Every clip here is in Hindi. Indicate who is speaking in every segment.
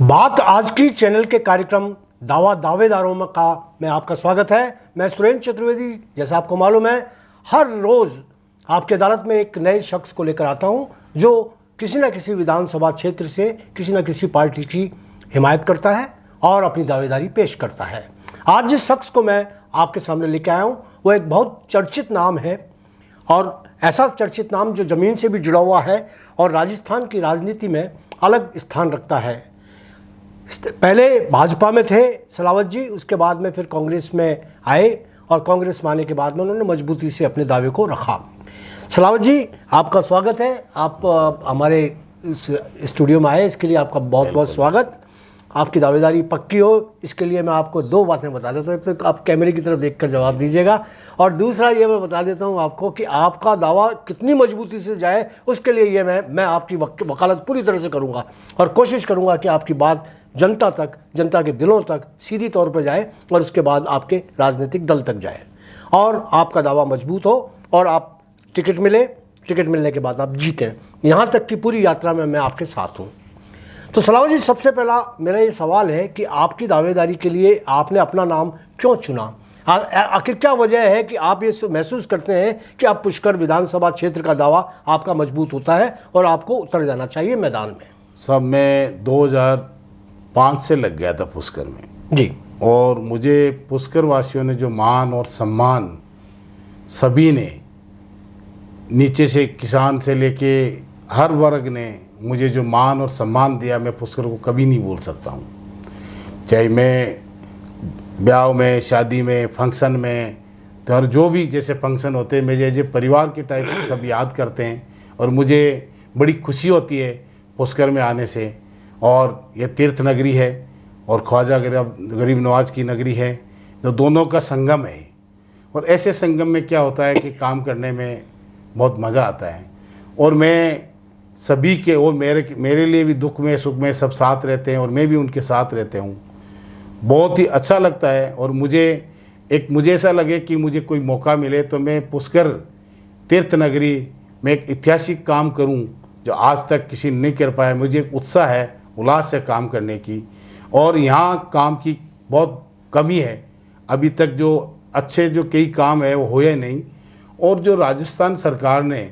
Speaker 1: बात आज की चैनल के कार्यक्रम दावा दावेदारों में आपका स्वागत है। मैं सुरेंद्र चतुर्वेदी। जैसा आपको मालूम है, हर रोज़ आपकी अदालत में एक नए शख्स को लेकर आता हूं जो किसी न किसी विधानसभा क्षेत्र से किसी न किसी पार्टी की हिमायत करता है और अपनी दावेदारी पेश करता है। आज जिस शख्स को मैं आपके सामने लेकर आया हूँ वो एक बहुत चर्चित नाम है, और ऐसा चर्चित नाम जो ज़मीन से भी जुड़ा हुआ है और राजस्थान की राजनीति में अलग स्थान रखता है। पहले भाजपा में थे सलावत जी, उसके बाद में फिर कांग्रेस में आए और कांग्रेस में आने के बाद में उन्होंने मजबूती से अपने दावे को रखा। सलावत जी, आपका स्वागत है। आप हमारे इस स्टूडियो में आए, इसके लिए आपका बहुत बहुत स्वागत। आपकी दावेदारी पक्की हो इसके लिए मैं आपको दो बातें बता देता हूँ। एक तो आप कैमरे की तरफ देखकर जवाब दीजिएगा, और दूसरा ये मैं बता देता हूँ आपको कि आपका दावा कितनी मजबूती से जाए उसके लिए ये मैं आपकी वकालत पूरी तरह से करूँगा और कोशिश करूँगा कि आपकी बात जनता तक, जनता के दिलों तक सीधी तौर पर जाए और उसके बाद आपके राजनीतिक दल तक जाए और आपका दावा मजबूत हो और आप टिकट मिलने के बाद आप जीतें। यहाँ तक की पूरी यात्रा में मैं आपके साथ हूँ। तो सलावत जी, सबसे पहला मेरा ये सवाल है कि आपकी दावेदारी के लिए आपने अपना नाम क्यों चुना? आखिर क्या वजह है कि आप ये महसूस करते हैं कि आप पुष्कर विधानसभा क्षेत्र का दावा आपका मजबूत होता है और आपको उतर जाना चाहिए मैदान में?
Speaker 2: सब मैं 2005 से लग गया था पुष्कर में
Speaker 1: जी,
Speaker 2: और मुझे पुष्कर वासियों ने जो मान और सम्मान सभी ने, नीचे से किसान से लेके हर वर्ग ने मुझे जो मान और सम्मान दिया, मैं पुष्कर को कभी नहीं भूल सकता हूँ। चाहे मैं ब्याह में, शादी में, फंक्शन में, तो हर जो भी जैसे फंक्शन होते हैं मेरे जैसे परिवार के टाइप सब याद करते हैं और मुझे बड़ी खुशी होती है पुष्कर में आने से। और ये तीर्थ नगरी है और ख्वाजा गरीब नवाज की नगरी है, तो दोनों का संगम है। और ऐसे संगम में क्या होता है कि काम करने में बहुत मज़ा आता है। और मैं सभी के, और मेरे लिए भी दुख में सुख में सब साथ रहते हैं और मैं भी उनके साथ रहते हूँ। बहुत ही अच्छा लगता है। और मुझे ऐसा लगे कि मुझे कोई मौका मिले तो मैं पुष्कर तीर्थ नगरी में एक ऐतिहासिक काम करूँ जो आज तक किसी ने नहीं कर पाया। मुझे एक उत्साह है, उल्लास से काम करने की। और यहाँ काम की बहुत कमी है, अभी तक जो अच्छे जो कई काम है वो हुए नहीं। और जो राजस्थान सरकार ने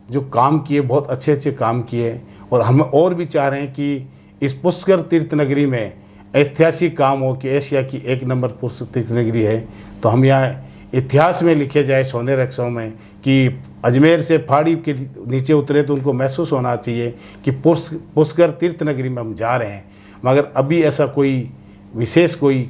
Speaker 2: जो काम किए, बहुत अच्छे अच्छे काम किए, और हम और भी चाह रहे हैं कि इस पुष्कर तीर्थ नगरी में ऐतिहासिक काम हो कि एशिया की 1 नंबर पुष्कर तीर्थ नगरी है। तो हम यहाँ इतिहास में लिखे जाए सोनेरे अक्षरों में कि अजमेर से पहाड़ी के नीचे उतरे तो उनको महसूस होना चाहिए कि पुष्कर तीर्थ नगरी में हम जा रहे हैं। मगर अभी ऐसा कोई विशेष कोई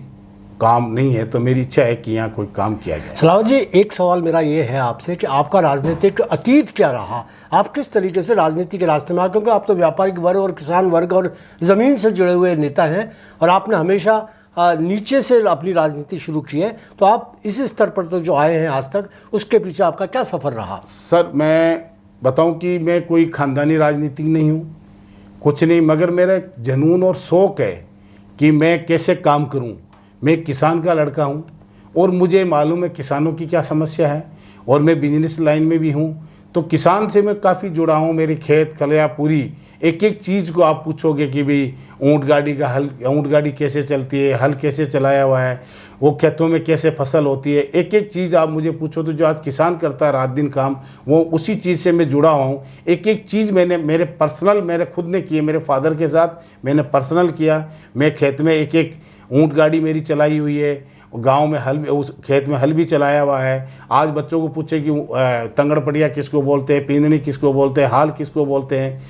Speaker 2: काम नहीं है, तो मेरी इच्छा है कि यहाँ कोई काम किया जाए।
Speaker 1: सलावत जी, एक सवाल मेरा ये है आपसे कि आपका राजनीतिक अतीत क्या रहा? आप किस तरीके से राजनीति के रास्ते में आए? क्योंकि आप तो व्यापारिक वर्ग और किसान वर्ग और ज़मीन से जुड़े हुए नेता हैं और आपने हमेशा नीचे से अपनी राजनीति शुरू की है, तो आप इस स्तर पर तो जो आए हैं आज तक, उसके पीछे आपका क्या सफ़र रहा?
Speaker 2: सर, मैं बताऊँ कि मैं कोई ख़ानदानी राजनीतिक नहीं हूँ, कुछ नहीं, मगर मेरा जुनून और शौक़ है कि मैं कैसे काम करूँ। मैं किसान का लड़का हूँ और मुझे मालूम है किसानों की क्या समस्या है, और मैं बिजनेस लाइन में भी हूँ, तो किसान से मैं काफ़ी जुड़ा हूँ। मेरे खेत खलिया पूरी एक एक चीज़ को आप पूछोगे कि भाई ऊँट गाड़ी कैसे चलती है, हल कैसे चलाया हुआ है, वो खेतों में कैसे फसल होती है, एक एक चीज़ आप मुझे पूछो तो जो आज किसान करता है रात दिन काम, वो उसी चीज़ से मैं जुड़ा हुआ हूँ। एक एक चीज़ मैंने मेरे खुद ने किए, मेरे फादर के साथ मैंने पर्सनल किया। मैं खेत में एक एक ऊँट गाड़ी मेरी चलाई हुई है, गांव में हल, उस खेत में हल भी चलाया हुआ है। आज बच्चों को पूछे कि तंगड़ पड़िया किसको बोलते हैं, पींदनी किसको बोलते हैं, हाल किसको बोलते हैं,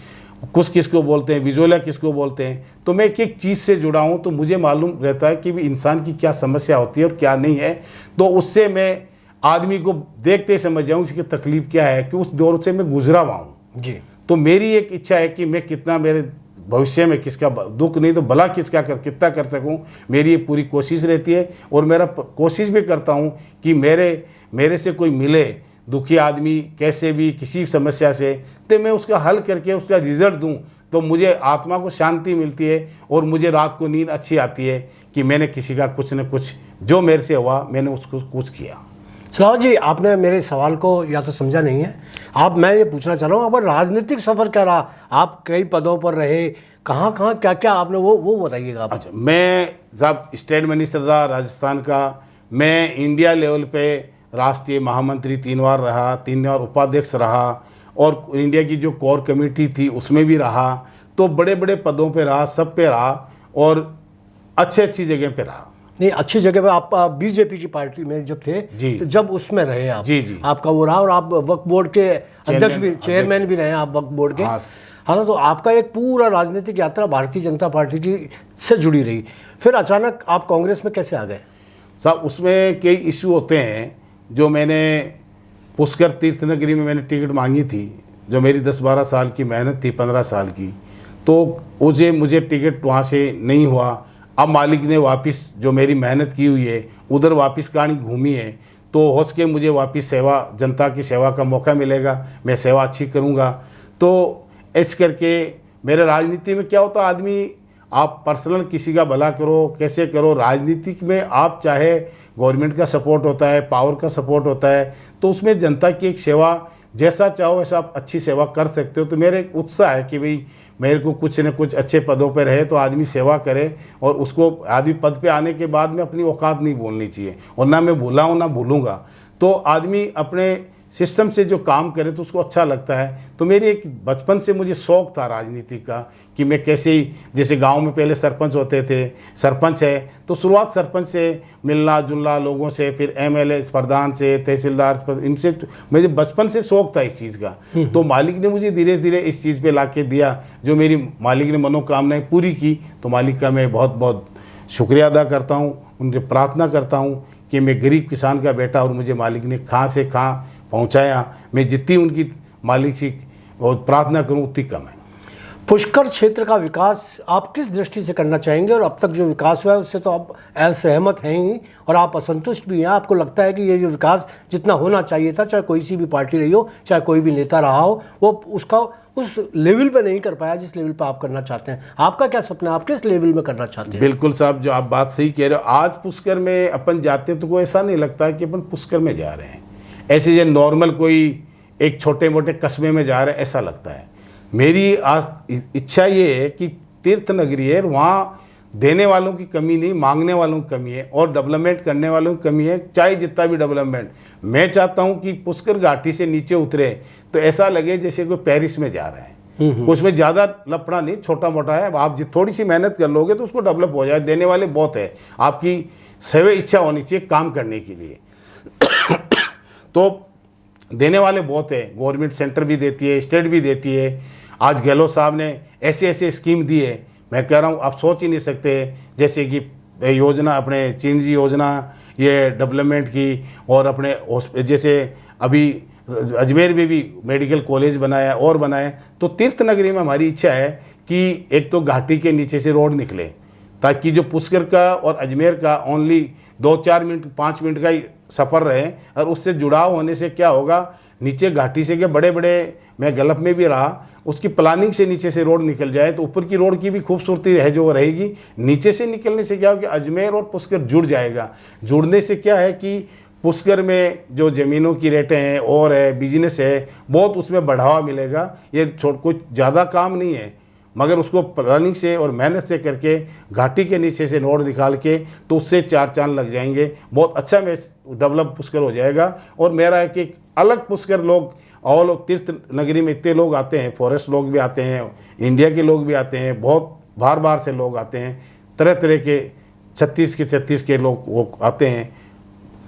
Speaker 2: कुछ किसको बोलते हैं, बिजोला किसको बोलते हैं, तो मैं एक एक चीज़ से जुड़ा हूँ। तो मुझे मालूम रहता है कि भी इंसान की क्या समस्या होती है और क्या नहीं है, तो उससे मैं आदमी को देखते ही समझ जाऊँ इसकी तकलीफ़ क्या है, कि उस दौर से मैं गुजरा हुआ हूँ जी। तो मेरी एक इच्छा है कि मैं कितना मेरे भविष्य में किसका दुख नहीं तो भला कितना कर सकूं, मेरी ये पूरी कोशिश रहती है। और मेरा कोशिश भी करता हूं कि मेरे से कोई मिले दुखी आदमी कैसे भी किसी समस्या से, तो मैं उसका हल करके उसका रिजल्ट दूं, तो मुझे आत्मा को शांति मिलती है और मुझे रात को नींद अच्छी आती है कि मैंने किसी का कुछ न कुछ जो मेरे से हुआ मैंने उसको कुछ किया।
Speaker 1: सलावत जी, आपने मेरे सवाल को या तो समझा नहीं है। मैं ये पूछना चाह रहा हूँ, अब राजनीतिक सफ़र क्या रहा? आप कई पदों पर रहे, कहाँ कहाँ क्या क्या आपने वो बताइएगा आप।
Speaker 2: अच्छा, मैं साहब स्टेट मिनिस्टर था राजस्थान का। मैं इंडिया लेवल पे राष्ट्रीय महामंत्री 3 बार रहा, 3 बार उपाध्यक्ष रहा, और इंडिया की जो कोर कमेटी थी उसमें भी रहा। तो बड़े बड़े पदों पे रहा, सब पे रहा, और अच्छी जगह पे रहा।
Speaker 1: नहीं, अच्छी जगह पे आप बीजेपी की पार्टी में जब थे
Speaker 2: जी।
Speaker 1: तो जब उसमें रहे आप,
Speaker 2: जी जी।
Speaker 1: आपका वो रहा, और आप वक्फ बोर्ड के अध्यक्ष भी, चेयरमैन भी रहे आप वक्फ बोर्ड के।
Speaker 2: हाँ।
Speaker 1: हाँ ना, तो आपका एक पूरा राजनीतिक यात्रा भारतीय जनता पार्टी की से जुड़ी रही। फिर अचानक आप कांग्रेस में कैसे आ गए?
Speaker 2: साहब उसमें कई इशू होते हैं। जो मैंने पुष्कर तीर्थ नगरी में मैंने टिकट मांगी थी, जो मेरी 10-12 साल की मेहनत थी, 15 साल की, तो मुझे टिकट वहाँ से नहीं हुआ। अब मालिक ने वापस जो मेरी मेहनत की हुई है उधर वापस कहानी घूमी है, तो हो सके मुझे वापस सेवा, जनता की सेवा का मौका मिलेगा, मैं सेवा अच्छी करूँगा। तो इस करके मेरे राजनीति में क्या होता, आदमी आप पर्सनल किसी का भला करो, कैसे करो, राजनीतिक में आप चाहे गवर्नमेंट का सपोर्ट होता है, पावर का सपोर्ट होता है, तो उसमें जनता की एक सेवा जैसा चाहो वैसा आप अच्छी सेवा कर सकते हो। तो मेरे एक उत्साह है कि भाई मेरे को कुछ न कुछ अच्छे पदों पर रहे तो आदमी सेवा करे, और उसको आदमी पद पे आने के बाद में अपनी औकात नहीं भूलनी चाहिए, और ना मैं भूला हूँ ना भूलूंगा। तो आदमी अपने सिस्टम से जो काम करे तो उसको अच्छा लगता है। तो मेरी एक बचपन से मुझे शौक़ था राजनीति का कि मैं कैसे ही, जैसे गांव में पहले सरपंच होते थे, सरपंच है तो शुरुआत सरपंच से मिलना जुलना लोगों से, फिर एमएलए प्रधान से, तहसीलदार, इनसे मुझे बचपन से शौक़ था इस चीज़ का। तो मालिक ने मुझे धीरे धीरे इस चीज़ पे ला के दिया, जो मेरी मालिक ने मनोकामनाएँ पूरी की। तो मालिक का मैं बहुत बहुत शुक्रिया अदा करता हूँ, उनसे प्रार्थना करता हूँ कि मैं गरीब किसान का बेटा, और मुझे मालिक ने कहाँ से कहाँ पहुंचाया। मैं जितनी उनकी मालिक से बहुत प्रार्थना करूं उतनी कम है।
Speaker 1: पुष्कर क्षेत्र का विकास आप किस दृष्टि से करना चाहेंगे, और अब तक जो विकास हुआ है उससे तो आप असहमत हैं ही, और आप असंतुष्ट भी हैं। आपको लगता है कि ये जो विकास जितना होना चाहिए था, चाहे कोई सी भी पार्टी रही हो, चाहे कोई भी नेता रहा हो, वो उसका उस लेवल पे नहीं कर पाया जिस लेवल पे आप करना चाहते हैं। आपका क्या सपना है, आप किस लेवल में करना चाहते हैं?
Speaker 2: बिल्कुल साहब, जो आप बात सही कह रहे हो। आज पुष्कर में अपन जाते तो कोई ऐसा नहीं लगता कि अपन पुष्कर में जा रहे हैं, ऐसे जो नॉर्मल कोई एक छोटे मोटे कस्बे में जा रहे हैं ऐसा लगता है। मेरी आज इच्छा ये है कि तीर्थ नगरी है, वहाँ देने वालों की कमी नहीं, मांगने वालों की कमी है, और डेवलपमेंट करने वालों की कमी है। चाहे जितना भी डेवलपमेंट, मैं चाहता हूँ कि पुष्कर घाटी से नीचे उतरे तो ऐसा लगे जैसे कोई पेरिस में जा रहे हैं। उसमें ज़्यादा लफड़ा नहीं, छोटा मोटा है। आप थोड़ी सी मेहनत कर लोगे तो उसको डेवलप हो जाए। देने वाले बहुत है, आपकी सवै इच्छा होनी चाहिए काम करने के लिए। तो देने वाले बहुत है, गवर्नमेंट सेंटर भी देती है, स्टेट भी देती है। आज गहलोत साहब ने ऐसे ऐसे स्कीम दी है, मैं कह रहा हूँ आप सोच ही नहीं सकते। जैसे कि योजना, अपने चिंजी योजना, ये डेवलपमेंट की, और अपने जैसे अभी अजमेर में भी मेडिकल कॉलेज बनाया और बनाए। तो तीर्थ नगरी में हमारी इच्छा है कि एक तो घाटी के नीचे से रोड निकले, ताकि जो पुष्कर का और अजमेर का ओनली 2-4 मिनट 5 मिनट का ही सफ़र रहे, और उससे जुड़ाव होने से क्या होगा, नीचे घाटी से के बड़े बड़े, मैं गलप में भी रहा, उसकी प्लानिंग से नीचे से रोड निकल जाए तो ऊपर की रोड की भी खूबसूरती है जो रहेगी। नीचे से निकलने से क्या होगा, अजमेर और पुष्कर जुड़ जाएगा। जुड़ने से क्या है कि पुष्कर में जो ज़मीनों की रेटें हैं और है, बिजनेस है, बहुत उसमें बढ़ावा मिलेगा। ये कुछ ज़्यादा काम नहीं है, मगर उसको प्लानिंग से और मेहनत से करके घाटी के नीचे से रोड निकाल के, तो उससे 4 चांद लग जाएंगे। बहुत अच्छा में डेवलप पुष्कर हो जाएगा। और मेरा है कि अलग पुष्कर लोग, और तीर्थ नगरी में इतने लोग आते हैं, फॉरेस्ट लोग भी आते हैं, इंडिया के लोग भी आते हैं, बहुत बार बार से लोग आते हैं, तरह तरह के 36 के लोग वो आते हैं।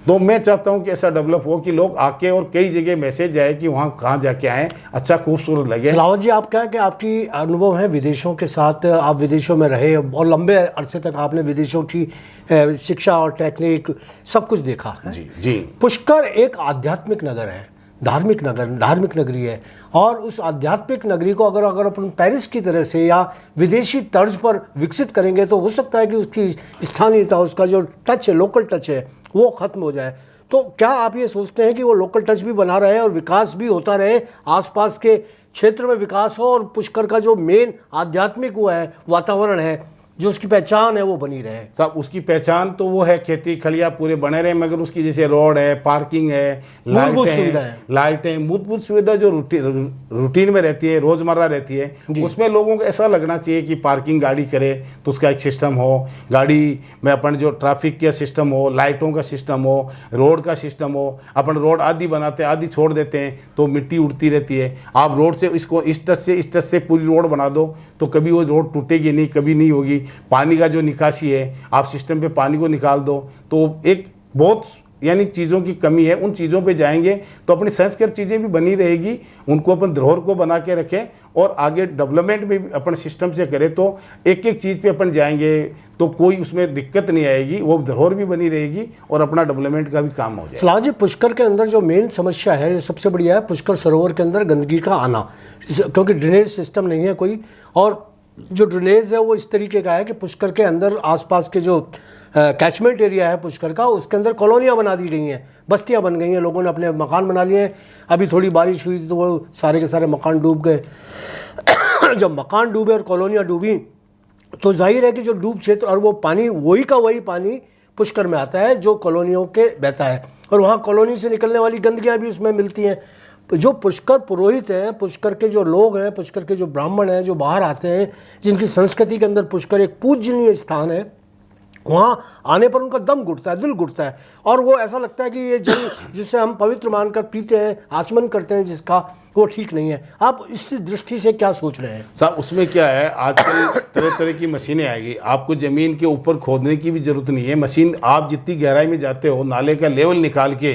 Speaker 2: तो मैं चाहता हूं कि ऐसा डेवलप हो कि लोग आके, और कई जगह मैसेज आए कि वहाँ कहाँ जाके आए, अच्छा खूबसूरत लगे।
Speaker 1: सलावत जी, आप क्या है कि आपकी अनुभव है विदेशों के साथ, आप विदेशों में रहे और लंबे अरसे तक आपने विदेशों की शिक्षा और टेक्निक सब कुछ देखा है।
Speaker 2: जी जी।
Speaker 1: पुष्कर एक आध्यात्मिक नगर है, धार्मिक नगरी है, और उस आध्यात्मिक नगरी को अगर अपन पेरिस की तरह से या विदेशी तर्ज पर विकसित करेंगे तो हो सकता है कि उसकी स्थानीयता, उसका जो टच है, लोकल टच है, वो ख़त्म हो जाए। तो क्या आप ये सोचते हैं कि वो लोकल टच भी बना रहे और विकास भी होता रहे, आसपास के क्षेत्र में विकास हो, और पुष्कर का जो मेन आध्यात्मिक हुआ है वातावरण है, जो उसकी पहचान है वो बनी रहे।
Speaker 2: साहब उसकी पहचान तो वो है, खेती खलिया पूरे बने रहे, मगर उसकी जैसे रोड है, पार्किंग है,
Speaker 1: मूलभूत सुविधा है।
Speaker 2: लाइटें, मूलभूत सुविधा जो रूटीन में रहती है, रोजमर्रा रहती है, उसमें लोगों को ऐसा लगना चाहिए कि पार्किंग गाड़ी करे तो उसका एक सिस्टम हो, गाड़ी में अपन जो ट्रैफिक का सिस्टम हो, लाइटों का सिस्टम हो, रोड का सिस्टम हो। अपन रोड आधी बनाते हैं, आधी छोड़ देते हैं तो मिट्टी उड़ती रहती है। आप रोड से इसको इस टच से पूरी रोड बना दो तो कभी वो रोड टूटेगी नहीं, कभी नहीं होगी। पानी का जो निकासी है, आप सिस्टम पे पानी को निकाल दो, तो एक बहुत यानी चीज़ों की कमी है। उन चीज़ों पे जाएंगे तो अपनी संस्कृत चीज़ें भी बनी रहेगी, उनको अपन धरोहर को बना के रखें और आगे डेवलपमेंट भी अपन सिस्टम से करें तो एक एक चीज़ पे अपन जाएंगे तो कोई उसमें दिक्कत नहीं आएगी, वो धरोहर भी बनी रहेगी और अपना डेवलपमेंट का भी काम हो जाएगा।
Speaker 1: सलाह जी, पुष्कर के अंदर जो मेन समस्या है, जो सबसे बढ़िया है, पुष्कर सरोवर के अंदर गंदगी का आना, क्योंकि ड्रेनेज सिस्टम नहीं है कोई, और जो ड्रेनेज है वो इस तरीके का है कि पुष्कर के अंदर आसपास के जो कैचमेंट एरिया है पुष्कर का, उसके अंदर कॉलोनियाँ बना दी गई हैं, बस्तियाँ बन गई हैं, लोगों ने अपने मकान बना लिए हैं। अभी थोड़ी बारिश हुई तो वो सारे के सारे मकान डूब गए। जब मकान डूबे और कॉलोनियाँ डूबी तो जाहिर है कि जो डूब क्षेत्र, और वो पानी वही का वही पानी पुष्कर में आता है जो कॉलोनियों के बहता है, और वहाँ कॉलोनी से निकलने वाली गंदगियाँ भी उसमें मिलती हैं। जो पुष्कर पुरोहित हैं, पुष्कर के जो लोग हैं, पुष्कर के जो ब्राह्मण हैं जो बाहर आते हैं, जिनकी संस्कृति के अंदर पुष्कर एक पूजनीय स्थान है, वहाँ आने पर उनका दम घुटता है, दिल घुटता है, और वो ऐसा लगता है कि ये जल जिसे हम पवित्र मानकर पीते हैं, आचमन करते हैं जिसका, वो ठीक नहीं है। आप इस दृष्टि से क्या सोच रहे हैं?
Speaker 2: साहब उसमें क्या है, आजकल तरह तरह की मशीनें आएगी, आपको ज़मीन के ऊपर खोदने की भी ज़रूरत नहीं है। मशीन आप जितनी गहराई में जाते हो, नाले का लेवल निकाल के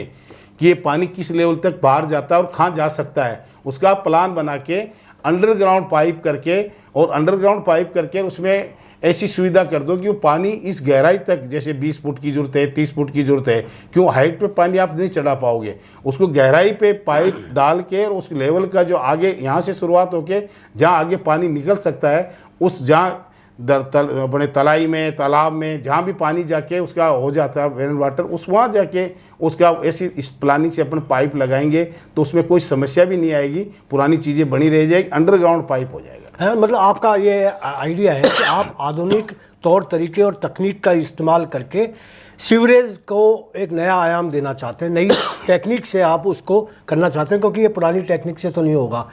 Speaker 2: कि ये पानी किस लेवल तक बाहर जाता है और कहाँ जा सकता है, उसका आप प्लान बना के अंडरग्राउंड पाइप करके उसमें ऐसी सुविधा कर दो कि वो पानी इस गहराई तक, जैसे 20 फुट की ज़रूरत है, 30 फुट की ज़रूरत है, क्यों हाइट पे पानी आप नहीं चढ़ा पाओगे, उसको गहराई पे पाइप डाल के और उस लेवल का जो आगे यहाँ से शुरुआत होके जहाँ आगे पानी निकल सकता है, उस जहाँ अपने तलाई में, तालाब में, जहाँ भी पानी जाके उसका हो जाता है रेन वाटर, उस वहाँ जाके उसका ऐसी इस प्लानिंग से अपन पाइप लगाएंगे तो उसमें कोई समस्या भी नहीं आएगी, पुरानी चीज़ें बनी रह जाएगी, अंडरग्राउंड पाइप हो जाएगा।
Speaker 1: है, मतलब आपका ये आइडिया है कि आप आधुनिक तौर तरीके और तकनीक का इस्तेमाल करके सीवरेज को एक नया आयाम देना चाहते हैं, नई टेक्निक से आप उसको करना चाहते हैं, क्योंकि ये पुरानी टेक्निक से तो नहीं होगा।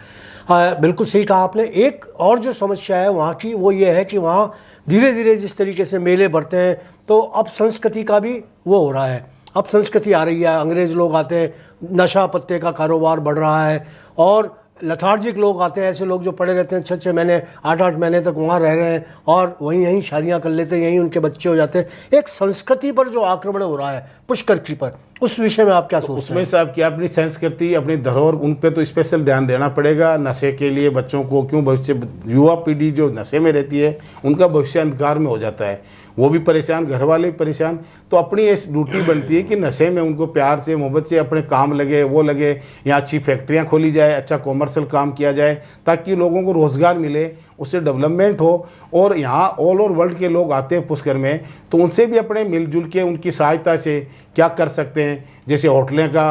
Speaker 1: बिल्कुल सही कहा आपने। एक और जो समस्या है वहाँ की वो ये है कि वहाँ धीरे धीरे जिस तरीके से मेले बढ़ते हैं तो अब संस्कृति का भी वो हो रहा है, अब संस्कृति आ रही है, अंग्रेज़ लोग आते हैं, नशा पत्ते का कारोबार बढ़ रहा है, और लथार्जिक लोग आते हैं, ऐसे लोग जो पड़े रहते हैं 6-6 महीने 8-8 महीने तक वहाँ रह रहे हैं और वहीं यहीं शादियाँ कर लेते हैं, यहीं उनके बच्चे हो जाते हैं। एक संस्कृति पर जो आक्रमण हो रहा है पुष्कर की पर, उस विषय में आप क्या सोचते हैं?
Speaker 2: उसमें साहब क्या अपनी संस्कृति, अपनी धरोहर, उन पे तो स्पेशल ध्यान देना पड़ेगा। नशे के लिए बच्चों को क्यों, भविष्य युवा पीढ़ी जो नशे में रहती है उनका भविष्य अंधकार में हो जाता है, वो भी परेशान, घर वाले भी परेशान। तो अपनी ये ड्यूटी बनती है कि नशे में उनको प्यार से, मोहब्बत से अपने काम लगे, वो लगे, यहाँ अच्छी फैक्ट्रियाँ खोली जाए, अच्छा कॉमर्शियल काम किया जाए ताकि लोगों को रोज़गार मिले, उससे डेवलपमेंट हो। और यहाँ ऑल ओवर वर्ल्ड के लोग आते हैं पुष्कर में, तो उनसे भी अपने मिलजुल के उनकी सहायता से क्या कर सकते हैं। जैसे होटलें का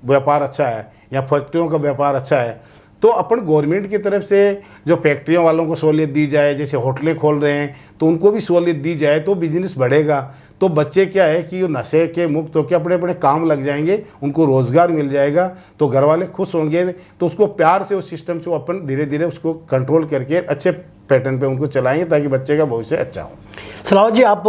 Speaker 2: व्यापार अच्छा है या फैक्ट्रियों का व्यापार अच्छा है, तो अपन गवर्नमेंट की तरफ से जो फैक्ट्रियों वालों को सहूलियत दी जाए, जैसे होटलें खोल रहे हैं तो उनको भी सहूलियत दी जाए तो बिजनेस बढ़ेगा। तो बच्चे क्या है कि नशे के मुक्त होकर अपने अपने काम लग जाएंगे, उनको रोज़गार मिल जाएगा, तो घर वाले खुश होंगे। तो उसको प्यार से उस सिस्टम से अपन धीरे धीरे उसको कंट्रोल करके अच्छे पैटर्न पे उनको चलाएंगे ताकि बच्चे का भविष्य अच्छा हो।
Speaker 1: सलावत जी, आप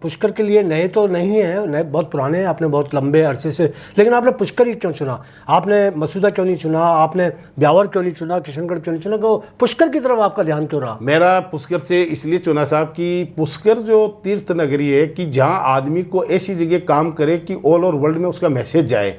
Speaker 1: पुष्कर के लिए नए तो नहीं हैं, नए बहुत पुराने हैं, आपने बहुत लंबे अरसे से, लेकिन आपने पुष्कर ही क्यों चुना? आपने मसूदा क्यों नहीं चुना? आपने ब्यावर क्यों नहीं चुना? किशनगढ़ क्यों नहीं चुना? तो पुष्कर की तरफ आपका ध्यान क्यों रहा?
Speaker 2: मेरा पुष्कर से इसलिए चुना साहब कि पुष्कर जो तीर्थ नगरी है कि जहाँ आदमी को ऐसी जगह काम करे कि ऑल ओवर वर्ल्ड में उसका मैसेज जाए।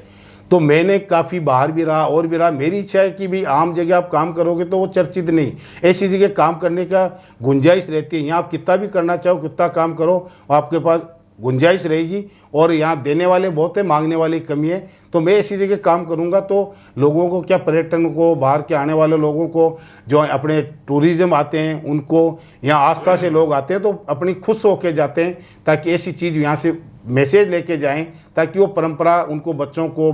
Speaker 2: तो मैंने काफ़ी बाहर भी रहा और भी रहा, मेरी इच्छा है कि भाई आम जगह आप काम करोगे तो वो चर्चित नहीं, ऐसी जगह काम करने का गुंजाइश रहती है। यहाँ आप कितना भी करना चाहो, कितना काम करो, आपके पास गुंजाइश रहेगी। और यहाँ देने वाले बहुत है, मांगने वाली कमी है। तो मैं ऐसी जगह काम करूँगा तो लोगों को, क्या पर्यटन को, बाहर के आने वाले लोगों को, जो अपने टूरिज़्म आते हैं उनको, यहाँ आस्था से लोग आते हैं तो अपनी खुश होकर जाते हैं ताकि ऐसी चीज़ यहाँ से मैसेज लेके जाएं, ताकि वो परंपरा उनको बच्चों को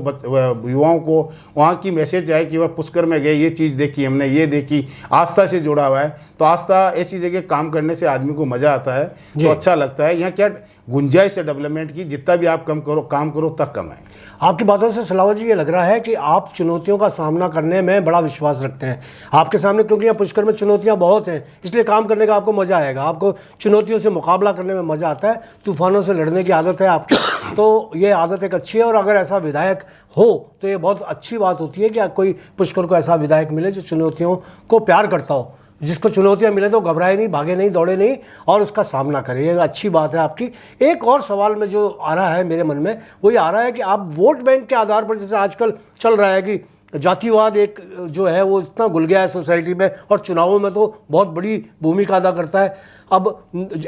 Speaker 2: युवाओं को वहाँ की मैसेज जाए कि वह पुष्कर में गए, ये चीज़ देखी हमने, ये देखी, आस्था से जुड़ा हुआ है। तो आस्था ऐसी जगह काम करने से आदमी को मज़ा आता है, तो अच्छा लगता है। यहाँ क्या गुंजाइश है डेवलपमेंट की, जितना भी आप काम करो तक कम है।
Speaker 1: आपकी बातों से सलावत जी ये लग रहा है कि आप चुनौतियों का सामना करने में बड़ा विश्वास रखते हैं। आपके सामने क्योंकि यहाँ पुष्कर में चुनौतियाँ बहुत हैं, इसलिए काम करने का आपको मज़ा आएगा, आपको चुनौतियों से मुकाबला करने में मज़ा आता है, तूफानों से लड़ने की आदत है आपकी, तो ये आदत एक अच्छी है। और अगर ऐसा विधायक हो तो ये बहुत अच्छी बात होती है कि कोई पुष्कर को ऐसा विधायक मिले जो चुनौतियों को प्यार करता हो, जिसको चुनौतियां मिले तो घबराए नहीं, भागे नहीं, दौड़े नहीं और उसका सामना करे। ये अच्छी बात है आपकी। एक और सवाल में जो आ रहा है मेरे मन में, वो ये आ रहा है कि आप वोट बैंक के आधार पर, जैसे आजकल चल रहा है कि जातिवाद एक जो है वो इतना घुल गया है सोसाइटी में और चुनावों में तो बहुत बड़ी भूमिका अदा करता है। अब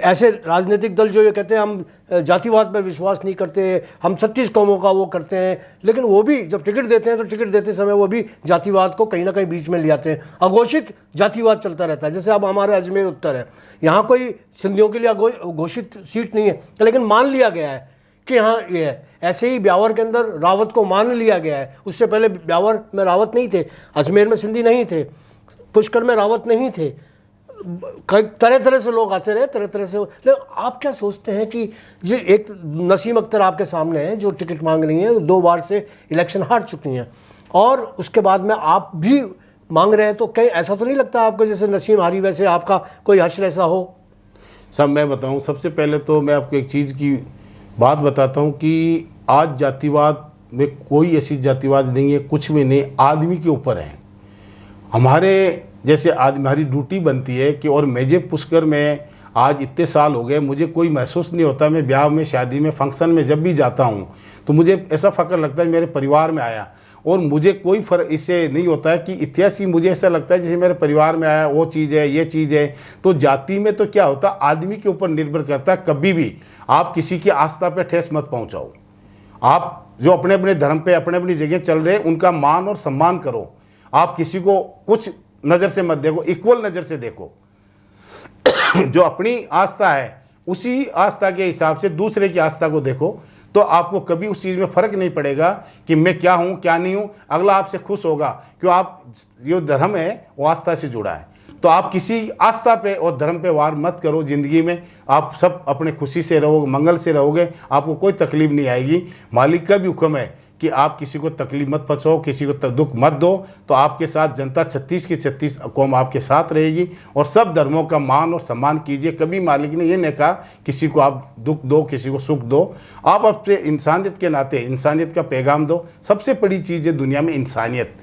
Speaker 1: ऐसे राजनीतिक दल जो ये कहते हैं हम जातिवाद पर विश्वास नहीं करते, हम 36 कौमों का वो करते हैं, लेकिन वो भी जब टिकट देते हैं तो टिकट देते समय वो भी जातिवाद को कहीं ना कहीं बीच में ले आते हैं। अघोषित जातिवाद चलता रहता है। जैसे अब हमारे अजमेर उत्तर है, यहाँ कोई सिंधियों के लिए घोषित सीट नहीं है, लेकिन मान लिया गया है कि हाँ ये है। ऐसे ही ब्यावर के अंदर रावत को मान लिया गया है। उससे पहले ब्यावर में रावत नहीं थे, अजमेर में सिंधी नहीं थे, पुष्कर में रावत नहीं थे, तरह तरह से लोग आते रहे, तरह तरह से। लेकिन आप क्या सोचते हैं कि जो एक नसीम अख्तर आपके सामने हैं जो टिकट मांग रही हैं, 2 बार से इलेक्शन हार चुकी हैं और उसके बाद में आप भी मांग रहे हैं, तो कहीं ऐसा तो नहीं लगता आपको जैसे नसीम हारी वैसे आपका कोई हश्र ऐसा हो?
Speaker 2: सब मैं बताऊं, सबसे पहले तो मैं आपको एक चीज़ की बात बताता हूं कि आज जातिवाद में कोई ऐसी जातिवाद नहीं है, कुछ भी नहीं, आदमी के ऊपर है। हमारे जैसे आदमी, हमारी ड्यूटी बनती है कि, और मुझे पुष्कर में आज इतने साल हो गए, मुझे कोई महसूस नहीं होता। मैं ब्याह में, शादी में, फंक्शन में जब भी जाता हूँ तो मुझे ऐसा फ़ख्र लगता है मेरे परिवार में आया, और मुझे कोई फ़र्क इससे नहीं होता है कि इतिहास ही, मुझे ऐसा लगता है जैसे मेरे परिवार में आया, वो चीज़ है, ये चीज़ है। तो जाति में तो क्या होता है, आदमी के ऊपर निर्भर करता है। कभी भी आप किसी की आस्था पे ठेस मत पहुंचाओ। आप जो अपने अपने धर्म पे, अपने अपनी जगह चल रहे हैं, उनका मान और सम्मान करो। आप किसी को कुछ नज़र से मत देखो, इक्वल नज़र से देखो। जो अपनी आस्था है उसी आस्था के हिसाब से दूसरे की आस्था को देखो, तो आपको कभी उस चीज़ में फ़र्क नहीं पड़ेगा कि मैं क्या हूँ क्या नहीं हूँ। अगला आपसे खुश होगा क्यों, आप जो धर्म है वो आस्था से जुड़ा है। तो आप किसी आस्था पे और धर्म पे वार मत करो। ज़िंदगी में आप सब अपने खुशी से रहोगे, मंगल से रहोगे, आपको कोई तकलीफ़ नहीं आएगी। मालिक का भी हुक्म है कि आप किसी को तकलीफ मत पहुँचाओ, किसी को दुख मत दो। तो आपके साथ जनता 36 की 36 कौम आपके साथ रहेगी, और सब धर्मों का मान और सम्मान कीजिए। कभी मालिक ने ये नहीं कहा किसी को आप दुख दो, किसी को सुख दो। आप अपने इंसानियत के नाते इंसानियत का पैगाम दो। सबसे बड़ी चीज़ है दुनिया में इंसानियत।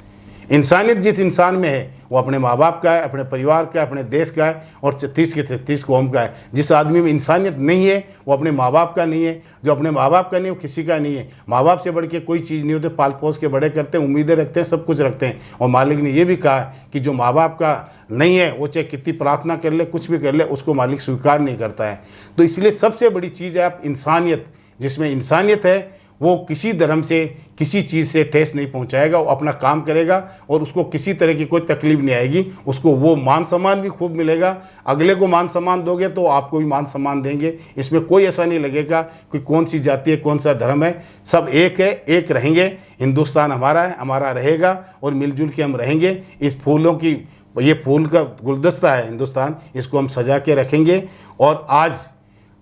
Speaker 2: इंसानियत जिस इंसान में है वो अपने माँ बाप का है, अपने परिवार का है, अपने देश का है, और 36 के 36 कौम का है। जिस आदमी में इंसानियत नहीं है वो अपने माँ बाप का नहीं है, जो अपने माँ बाप का नहीं है वो किसी का नहीं है। माँ बाप से बढ़ के कोई चीज़ नहीं होती, पाल पोस के बड़े करते हैं, उम्मीदें रखते हैं, सब कुछ रखते हैं। और मालिक ने ये भी कहा कि जो माँ बाप का नहीं है वो चाहे कितनी प्रार्थना कर ले, कुछ भी कर ले, उसको मालिक स्वीकार नहीं करता है। तो इसलिए सबसे बड़ी चीज़ है आप इंसानियत। जिसमें इंसानियत है वो किसी धर्म से, किसी चीज़ से ठेस नहीं पहुंचाएगा, वो अपना काम करेगा और उसको किसी तरह की कोई तकलीफ नहीं आएगी। उसको वो मान सम्मान भी खूब मिलेगा। अगले को मान सम्मान दोगे तो आपको भी मान सम्मान देंगे। इसमें कोई ऐसा नहीं लगेगा कि कौन सी जाति है, कौन सा धर्म है, सब एक है, एक रहेंगे। हिंदुस्तान हमारा है, हमारा रहेगा, और मिलजुल के हम रहेंगे। इस फूलों की, ये फूल का गुलदस्ता है हिंदुस्तान, इसको हम सजा के रखेंगे। और आज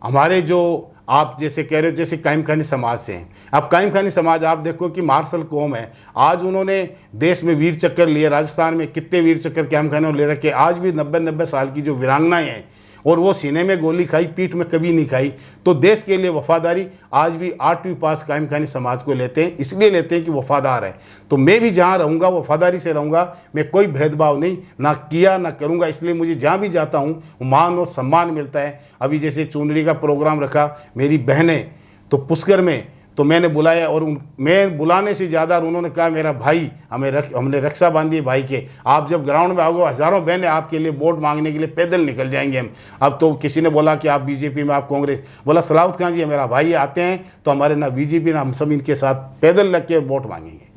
Speaker 2: हमारे जो आप जैसे कह रहे हो, जैसे कायम खानी समाज से हैं, अब कायम खानी समाज आप देखो कि मार्शल कौम है। आज उन्होंने देश में वीर चक्कर लिए, राजस्थान में कितने वीर चक्कर कायम खाने ले रखे। आज भी 90-90 साल की जो वीरांगनाएं हैं, और वो सीने में गोली खाई, पीठ में कभी नहीं खाई। तो देश के लिए वफादारी आज भी 8वीं पास कायम खानी समाज को लेते हैं, इसलिए लेते हैं कि वफादार है। तो मैं भी जहाँ रहूँगा वफादारी से रहूँगा, मैं कोई भेदभाव नहीं ना किया ना करूँगा। इसलिए मुझे जहाँ भी जाता हूँ मान और सम्मान मिलता है। अभी जैसे चुनरी का प्रोग्राम रखा, मेरी बहनें तो पुष्कर में, तो मैंने बुलाया, और मैं बुलाने से ज़्यादा उन्होंने कहा मेरा भाई, हमने रक्षा बांधी है भाई के। आप जब ग्राउंड में आओगे हज़ारों बहनें आपके लिए वोट मांगने के लिए पैदल निकल जाएंगे हम। अब तो किसी ने बोला कि आप बीजेपी में, आप कांग्रेस, बोला सलावत खान जी मेरा भाई आते हैं तो हमारे ना बीजेपी ना हम सब इनके साथ पैदल लग के वोट मांगेंगे।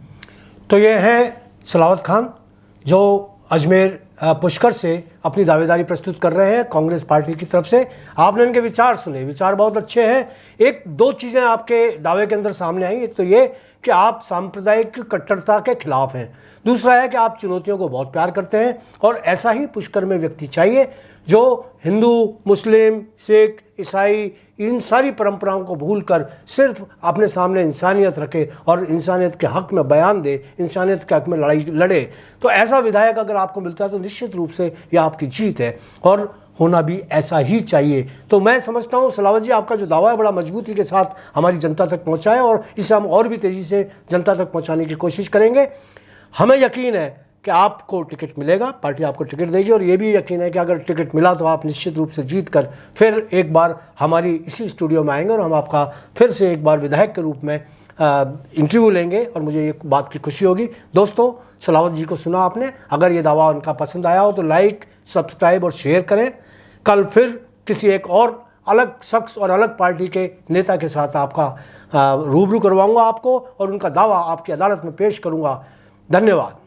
Speaker 1: तो ये है सलावत खान जो अजमेर पुष्कर से अपनी दावेदारी प्रस्तुत कर रहे हैं कांग्रेस पार्टी की तरफ से। आपने इनके विचार सुने, विचार बहुत अच्छे हैं। एक दो चीज़ें आपके दावे के अंदर सामने आई। एक तो ये कि आप सांप्रदायिक कट्टरता के खिलाफ हैं, दूसरा है कि आप चुनौतियों को बहुत प्यार करते हैं और ऐसा ही पुष्कर में व्यक्ति चाहिए जो हिंदू, मुस्लिम, सिख, ईसाई इन सारी परंपराओं को भूलकर सिर्फ अपने सामने इंसानियत रखे और इंसानियत के हक में बयान दे, इंसानियत के हक में लड़ाई लड़े। तो ऐसा विधायक अगर आपको मिलता है तो निश्चित रूप से यह आपकी जीत है और होना भी ऐसा ही चाहिए। तो मैं समझता हूँ सलावत जी, आपका जो दावा है बड़ा मजबूती के साथ हमारी जनता तक पहुँचा है और इसे हम और भी तेज़ी से जनता तक पहुँचाने की कोशिश करेंगे। हमें यकीन है कि आपको टिकट मिलेगा, पार्टी आपको टिकट देगी और ये भी यकीन है कि अगर टिकट मिला तो आप निश्चित रूप से जीत कर फिर एक बार हमारी इसी स्टूडियो में आएंगे और हम आपका फिर से एक बार विधायक के रूप में इंटरव्यू लेंगे और मुझे एक बात की खुशी होगी। दोस्तों, सलावत जी को सुना आपने। अगर ये दावा उनका पसंद आया हो तो लाइक, सब्सक्राइब और शेयर करें। कल फिर किसी एक और अलग शख्स और अलग पार्टी के नेता के साथ आपका रूबरू करवाऊंगा आपको और उनका दावा आपकी अदालत में पेश करूंगा। धन्यवाद।